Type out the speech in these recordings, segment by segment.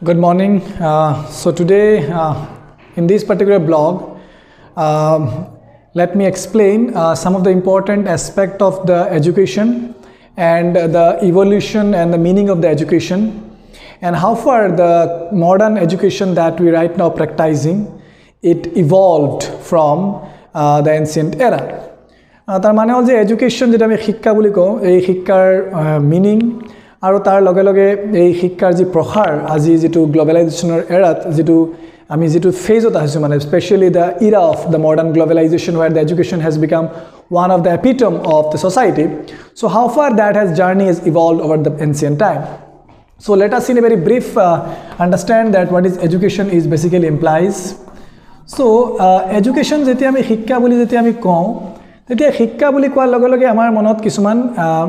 Good morning. So today, in this particular blog, let me explain some of the important aspect of the education and the evolution and the meaning of the education, and how far the modern education that we right now practicing it evolved from the ancient era. তার মানে হল যে education যেটা আমি শিক্ষা বুলি কওঁ এই শিক্ষাৰ মিনিং আৰু তাৰ লগে লগে এই শিক্ষাৰ যি প্ৰসাৰ আজি যেটো গ্লোবালাইজেশনৰ এৰাত যেটো আমি যেটো ফেজত আহিছো মানে specially the era of the modern globalization where the education has become one of the epitome of the society. So how far that has journey has evolved over the ancient time. So let us in a very brief understand that what is education is basically implies. So education যেতিয়া আমি শিক্ষা বুলি যেতিয়া আমি কওঁ তেতিয়া শিক্ষা বুলি কোৱাৰ লগে লগে আমাৰ মনত কিছুমান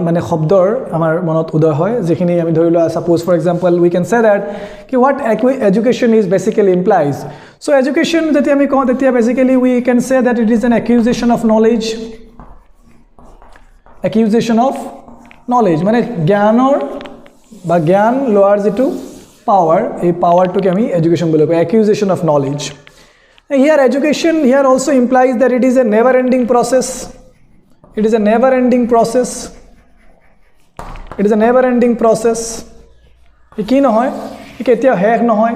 মানে শব্দৰ আমাৰ মনত উদয় হয় যেখিনি আমি ধৰিলো suppose for example we can say that কি what education is basically implies. So education যেতিয়া আমি কওঁ তেতিয়া basically we can say that it is an acquisition of knowledge মানে জ্ঞানৰ বা জ্ঞান লোৱাৰ যেটো পাৱাৰ এই পাৱাৰটোকে আমি এডুকেশ্যন বুলি কওঁ acquisition of knowledge. Here education here also implies that it is a never ending process. It is a never ending process. It is a never ending process. কি নহয় কেতিয়া শেষ নহয়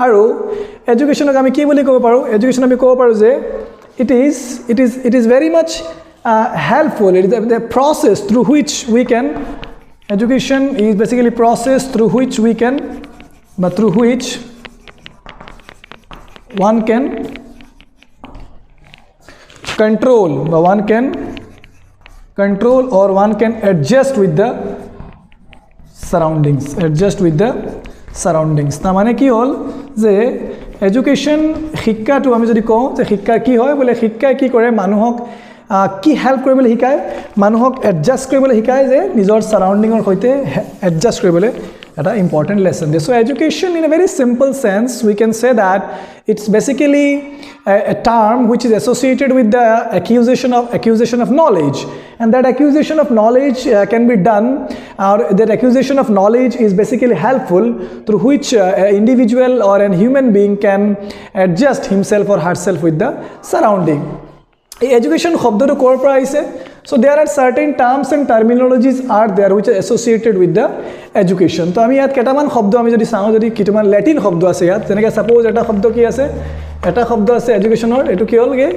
আৰু এডুকেশ্যনক আমি কি বুলি ক'ব পাৰো এডুকেশ্যন আমি ক'ব পাৰো যে it is very much helpful. It is the process through which we can education is basically process through which we can but through which one can control or one can adjust with the surroundings না মানে কি হল যে education শিক্ষাটো আমি যদি কওঁ যে শিক্ষা কি হয় বলে শিক্ষাই কি কৰে মানুহক কি হেল্প কৰিবলৈ শিকায় মানুহক এডজাস্ট কৰিবলৈ শিকায় যে নিজৰ সাৰাউন্ডিংৰ সৈতে এডজাস্ট কৰিবলৈ এটা important lesson there. So education in a very simple sense we can say that it's basically a term which is associated with the acquisition of knowledge, and that acquisition of knowledge can be done or that acquisition of knowledge is basically helpful through which an individual or a human being can adjust himself or herself with the surrounding. Education শব্দটো কৰ পৰা আহিছে so there are certain terms and terminologies are there which are associated with the education. তো আমি ইয়াত কেটামান শব্দ আমি যদি চাওঁ যদি কিটামান ল্যাটিন শব্দ আছে ইয়াত যেনেকৈ সাপোজ এটা শব্দ কি আছে এটা শব্দ আছে এডুকেশনৰ এটো কি হলগে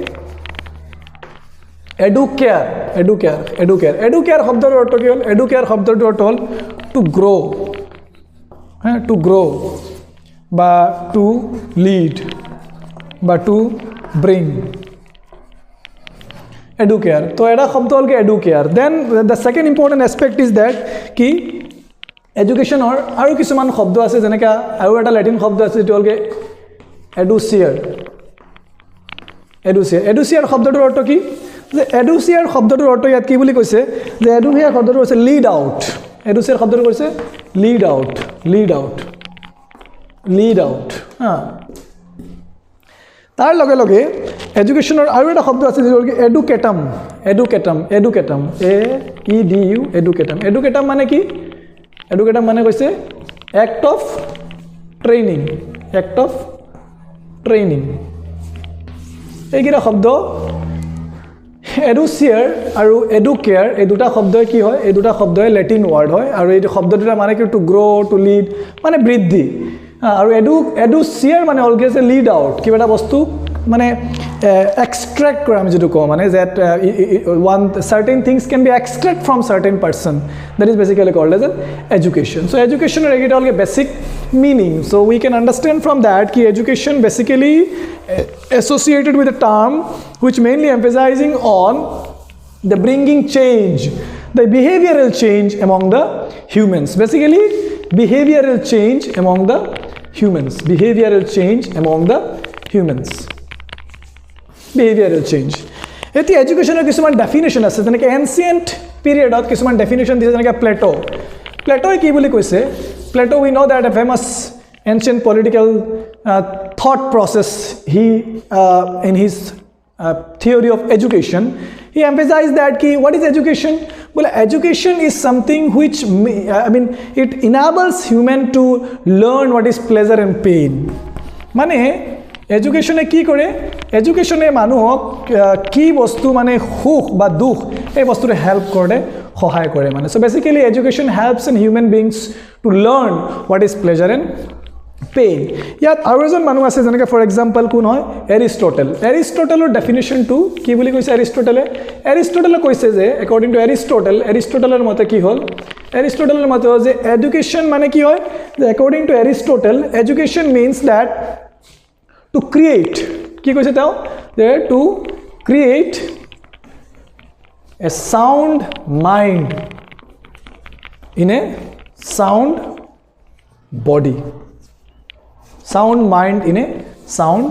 এডুকেয়ার শব্দৰ অৰ্থ কি হল এডুকেয়ার শব্দটোৰ অৰ্থ হল টু গ্ৰো টু গ্ৰো বা টু লিড বা টু ব্ৰিং educare. So এটা শব্দ হল কি educare. Then the second important aspect is that কি education আৰু কিছুমান শব্দ আছে যেনেকা আৰু এটা ল্যাটিন শব্দ আছে যেটো হল কি এডুচিয়াৰ শব্দটোৰ অৰ্থ কি যে এডুচিয়াৰ শব্দটোৰ অৰ্থ ইয়াত কি বুলি কৈছে যে এডুচিয়াৰ শব্দটো হৈছে লিড আউট এডুচিয়াৰ শব্দটো কৈছে লিড আউট তাৰ লগে লগে এডুকেশনৰ আৰু এটা শব্দ আছে যেটো কি এডুকেটাম এডুকেটাম মানে কি এডুকেটাম মানে কৈছে এক্ট অফ ট্ৰেইনিং এইকেইটা শব্দ এডুচিয়াৰ আৰু এডুকেয়াৰ এই দুটা শব্দই কি হয় এই দুটা শব্দই ল্যাটিন ওয়ার্ড হয় আৰু এই শব্দটোৰ মানে কি টু গ্ৰো টু লিড মানে বৃদ্ধি আৰু এডুচিয়াৰ মানে অলগে আছে লিড আউট কিবা এটা বস্তু মানে extract কৰা আমি যেটো কওঁ মানে that one certain things can be extract from certain person that is basically called as an education. So education er egita holge basic meaning. So we can understand from that ki education basically associated with a term which mainly emphasizing on the bringing change, the behavioral change among the humans. Basically behavioral change among the humans. Behavioral change. এতি এডুকেশনৰ কিছুমান definition আছে যেনেকৈ ancient পিৰিয়ডত কিছুমান definition দিছে যেনেকৈ Plato কি বুলি কৈছে Plato we know that a famous ancient political thought process he in his theory of education He emphasized that ki, what is education? Well, education is something which, it enables human to learn what is pleasure and pain. মানে এডুকেশনে কি কৰে? এডুকেশনে মানুহক কি বস্তু মানে সুখ বা দুখ এই বস্তুৰে হেল্প কৰে, সহায় কৰে মানে। So basically education helps in human beings to learn what is pleasure and pain. ইয়াত আৰু এজন মানুহ আছে যেনেকৈ ফৰ এক্সাম্পল কোন হয়? এৰিষ্টটল। এৰিষ্টটলৰ ডেফিনেশ্যনটো কি বুলি কৈছে এৰিষ্টটলে? এৰিষ্টটলে কৈছে যে একৰ্ডিং টু এৰিষ্টটলৰ মতে কি হ'ল? এৰিষ্টটলৰ মতে যে এডুকেশ্যন মানে কি হয়? যে according to Aristotle education means that two create, কি কৈছে তেওঁ? যে two create a sound mind in a sound body. Sound mind in a sound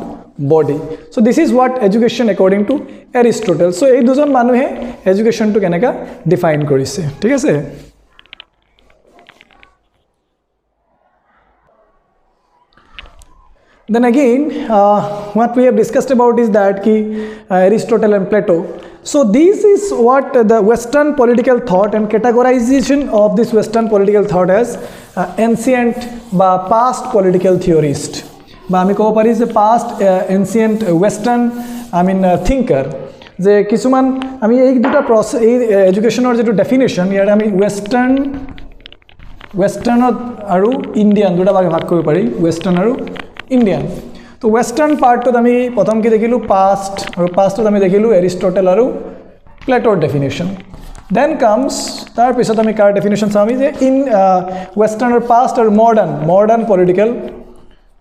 body. So this is what education according to Aristotle. So এই দুজন মানুহে এডুকেশনটো কেনেকা define কৰিছে, ঠিক আছে? Then again, what we have discussed about is that Aristotle and Plato. So this is what the Western political thought and categorization of this Western political thought as ancient বা past political theorist. বা আমি ক'ব পাৰি যে past ancient Western thinker. যে কিছুমান আমি এই দুটা প্ৰসেস এই এডুকেশ্যনৰ যেটো ডেফিনেশ্যন ইয়াৰ আমি ৱেষ্টাৰ্ণত আৰু ইণ্ডিয়ান দুটা ভাগ কৰিব পাৰি, ৱেষ্টাৰ্ণ আৰু ইণ্ডিয়ান। তো ৱেষ্টাৰ্ণ পাৰ্টটোত আমি প্ৰথম কি দেখিলোঁ? পাষ্ট, আৰু পাষ্টত আমি দেখিলোঁ এৰিষ্টটল আৰু প্লেটৰ ডেফিনেশ্যন। দেন কামছ তাৰ পিছত আমি কাৰ ডেফিনেশ্যন চাম যে ইন ৱেষ্টাৰ্ণৰ পাষ্ট আৰু মডাৰ্ণ পলিটিকেল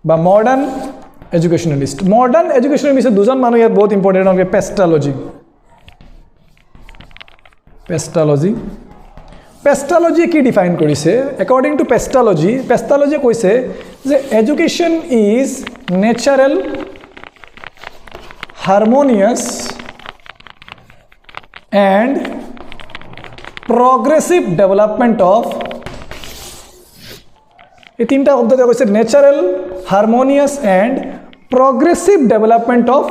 বা মডাৰ্ণ এডুকেশ্যনেলিষ্ট। মডাৰ্ণ এডুকেশ্যনেলিষ্ট দুজন মানুহ ইয়াত বহুত ইম্পৰ্টেণ্ট হয়। পেষ্টালজি কি ডিফাইন কৰিছে? একৰ্ডিং টু পেষ্টালজিয়ে কৈছে যে education is natural, harmonious and progressive development of, এই তিনটা শব্দ দিয়া কৈছে, natural, harmonious and progressive development of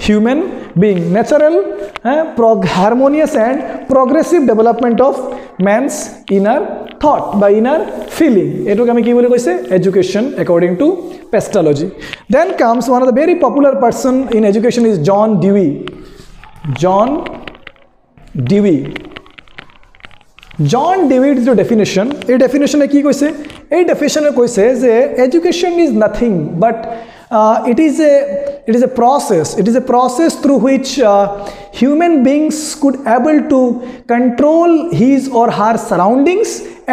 human being. Natural, harmonious and progressive development of man's inner thought by inner feeling. এটুক আমি কি বুলি কৈছে? education according to Pestalozzi. Then comes one of the very popular person in education is John Dewey. John Dewey is the definition. এই ডেফিনেশনে কি কৈছে? এই ডেফিনেশনে কৈছে যে education is nothing but it is a process. It is a process through which human beings could able to control his or her surroundings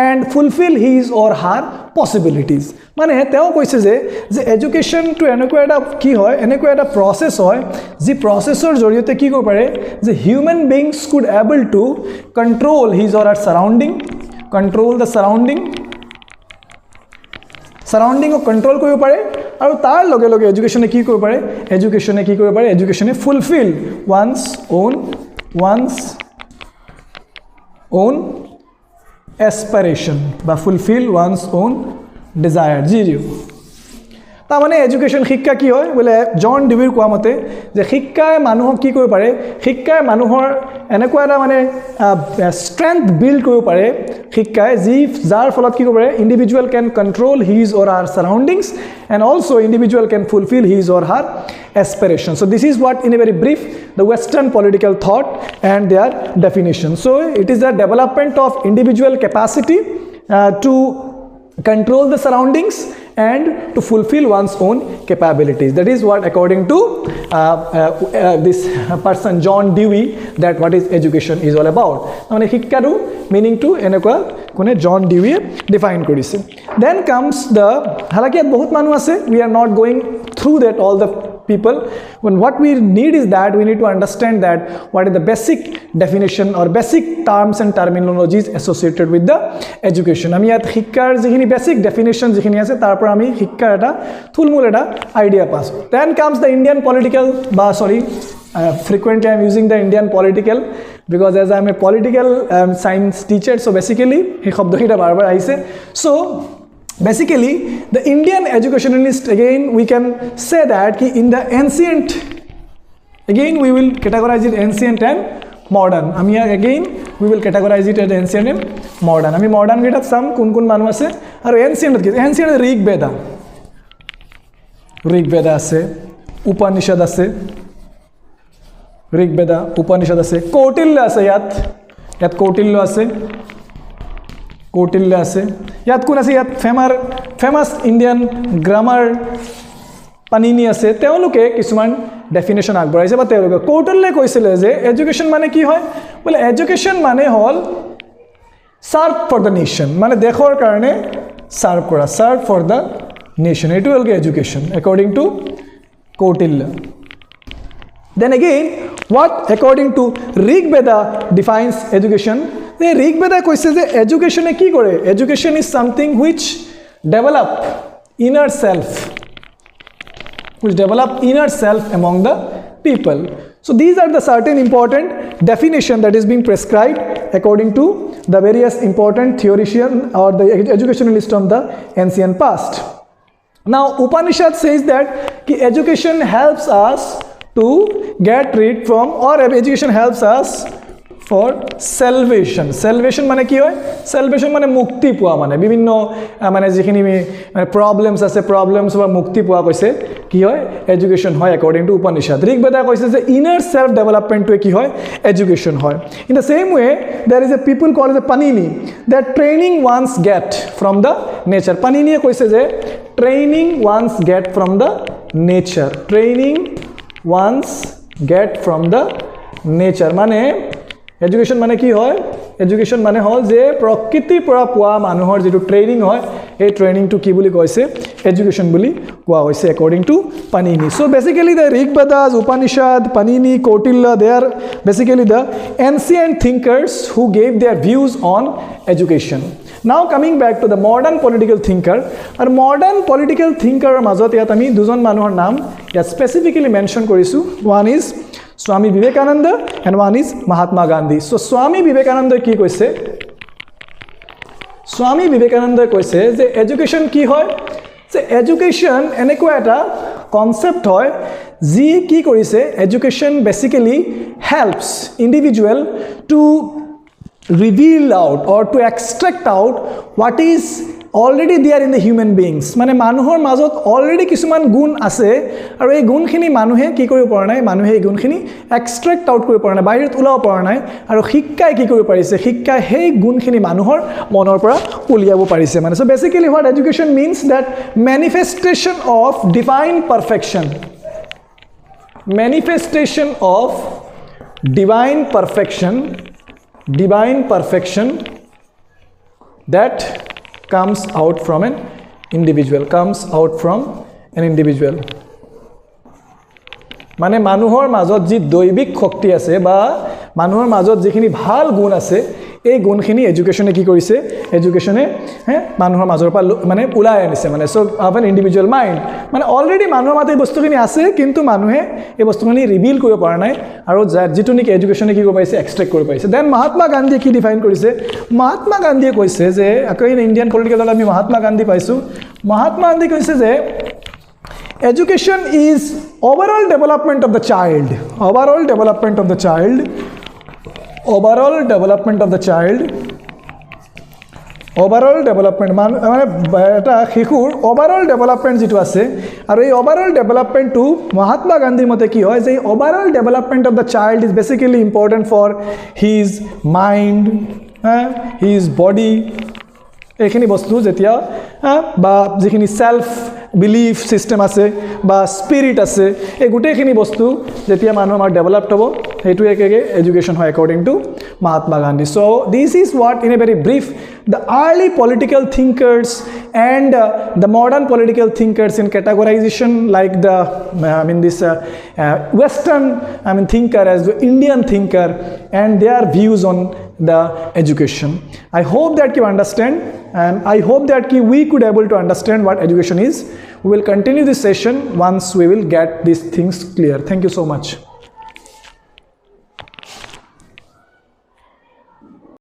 and fulfill his or her possibilities. মানে তেওঁ কৈছে যে এডুকেশ্যন টু এনেকুৱা এটা কি হয়, এনেকুৱা এটা প্ৰচেছ হয় যি প্ৰচেছৰ জৰিয়তে কি কৰিব পাৰে যে human beings could able to control his or her surrounding, control the ছাৰাউণ্ডিঙক কণ্ট্ৰল কৰিব পাৰে। আৰু তাৰ লগে লগে এডুকেশ্যনে কি কৰিব পাৰে? এডুকেশ্যনে ফুলফিল ওৱানছ ওন এছপাইৰেশ্যন বা ফুলফিল ওৱানছ ওন ডিজায়াৰ। তাৰমানে এডুকেশ্যন শিক্ষা কি হয় বোলে জন ডিউইৰ কোৱা মতে যে শিক্ষাই মানুহক কি কৰিব পাৰে? শিক্ষাই মানুহৰ এনেকুৱা এটা মানে ষ্ট্ৰেংথ বিল্ড কৰিব পাৰে শিক্ষাই যাৰ ফলত কি কৰিব পাৰে? Individual can control his or her surroundings and also' individual can fulfil his or her aspiration. So this is what in a very brief the Western political thought and their definition. So it is the development of individual capacity to control the surroundings and to fulfill one's own capabilities. That is what according to this person John Dewey, that what is education is all about. মানে শিক্ষাটো meaning to এনেকুৱা কোনে John Dewey define কৰিছে. Then comes the হালাকি ইয়াত বহুত মানুহ আছে, we are not going through that all the people. When what we need is that we need to understand that what is the basic definition or basic terms and terminologies associated with the education. আমি ইয়াত শিক্ষাৰ যিখিনি basic definition যিখিনি আছে তাৰ পৰা আমি শিক্ষাৰ এটা থুলমূল এটা idea pass. Then comes the Indian political frequently I am using the Indian political because as I am a political science teacher, so basically এই শব্দকেইটা বাৰবাৰ আহিছে। So basically the Indian educationalist, again we can say that in the ancient, again we will categorize it ancient and modern. আমি again we will categorize it as ancient and modern. আমি modern গেটাত চাম কোন মানুহ আছে আৰু ancient কি ancient Rigveda আছে উপনিষদ আছে ঋগবেদা উপনিষদ আছে কৌটিল্য আছে ইয়াত কৌটিল্য আছে ইয়াত কোন আছে ইয়াত ফেমাস ইণ্ডিয়ান গ্ৰামাৰ পানিনি আছে তেওঁলোকে কিছুমান ডেফিনেশ্যন আগবঢ়াইছে বা তেওঁলোকে কৌটিল্যই কৈছিলে যে এডুকেশ্যন মানে কি হয় বোলে এডুকেশ্যন মানে হ'ল সার্ভ ফর দ্য নেশন মানে দেশৰ কাৰণে সার্ভ কৰা সার্ভ ফর দ্য নেশন এটো হ'ল education according to Kautilya then again what according to Rigveda defines education the Rigveda কৈছে যে এডুকেশ্যনে কি কৰে education is something which develop inner self among the people. So these are the certain important definition that is being prescribed according to the various important theologian or the educationalist of the ancient past. Now Upanishad says that education helps us to get rid from or education helps us for salvation মানে কি হয় salvation মানে মুক্তি পোৱা মানে বিভিন্ন মানে যিখিনি মানে প্ৰবলেমছ আছে প্ৰবলেমছ বা মুক্তি পোৱা কৈছে কি হয় এডুকেশ্যন হয় according to Upanishad ঋগবেদা কৈছে যে inner self development টো কি হয় এডুকেশ্যন হয় in the same way there is a people called as a Panini that training one's get from the nature Paniniয়ে কৈছে যে training one's get from the nature মানে education মানে কি হয় এডুকেশ্যন মানে হ'ল যে প্ৰকৃতিৰ পৰা পোৱা মানুহৰ যেটো ট্ৰেইনিং হয় এই ট্ৰেইনিংটো কি বুলি কৈছে এডুকেশ্যন বুলি কোৱা হৈছে according to Panini. So basically the Rigvedas, Upanishad, Panini, Kautilya, they are basically the ancient thinkers who gave their views on education. Now coming back to the modern political thinker, our modern political thinker মাজত ইয়াত আমি দুজন মানুহৰ নাম ইয়াত specifically mention কৰিছো one is Swami Vivekananda and one is Mahatma Gandhi. So Swami Vivekananda কি কৈছে Swami Vivekananda কৈছে যে এডুকেশ্যন কি হয় যে এডুকেশ্যন এনেকুৱা এটা কনসেপ্ট হয় যি কি কৰিছে education basically helps individual two reveal out or to extract out what is already there in the human beings মানে মানুহৰ মাজত অলৰেডি কিছুমান গুণ আছে আৰু এই গুণখিনি মানুহে কি কৰিব পৰা নাই মানুহে এই গুণখিনি এক্সট্ৰেক্ট আউট কৰিব পৰা নাই বাহিৰত ওলাব পৰা নাই আৰু শিক্ষাই কি কৰিব পাৰিছে শিক্ষাই সেই গুণখিনি মানুহৰ মনৰ পৰা উলিয়াব পাৰিছে মানে so basically what education means that manifestation of divine perfection that comes out from an individual মানে মানুহৰ মাজত যি দৈবিক শক্তি আছে বা মানুহৰ মাজত যিখিনি ভাল গুণ আছে এই গুণখিনি এডুকেশ্যনে কি কৰিছে এডুকেশ্যনে মানুহৰ মাজৰ পৰা মানে উলাই আনিছে মানে সো আভেন ইন্ডিভিজুয়াল মাইন্ড মানে অলৰেডি মানুহৰ মাজত এই বস্তুখিনি আছে কিন্তু মানুহে এই বস্তুখিনি ৰিভিল কৰিব পৰা নাই আৰু যেটো নিক এডুকেশ্যনে কি কৰিব পাৰিছে এক্সট্ৰেক্ট কৰিব পাৰিছে দেন মহাত্মা গান্ধীয়ে কি ডিফাইন কৰিছে মহাত্মা গান্ধীয়ে কৈছে যে আকই ইণ্ডিয়ান পলিটিকেল আমি মহাত্মা গান্ধী পাইছো মহাত্মা গান্ধী কৈছে যে education is overall development of the child মানে এটা শিশুৰ ওভাৰঅল ডেভেলপমেন্ট যেটো আছে আৰু এই ওভাৰঅল ডেভেলপমেন্টটো মহাত্মা গান্ধীৰ মতে কি হয় যে overall development of the child is basically important for his mind his body এইখিনি বস্তু যেতিয়া বা যিখিনি সেলফ বিলিফ সিস্টেম আছে বা স্পিৰিট আছে এই গুটেখিনি বস্তু যেতিয়া মানুহৰ ডেভেলপড হ'ব হেতু একেগে এডুকেশ্যন হয় according to Mahatma Gandhi. So this is what in a very brief the early political thinkers and the modern political thinkers in categorization like the western thinker as the Indian thinker and their views on the education. I hope that you understand and I hope that we could able to understand what education is. We will continue this session once we will get these things clear. Thank you so much.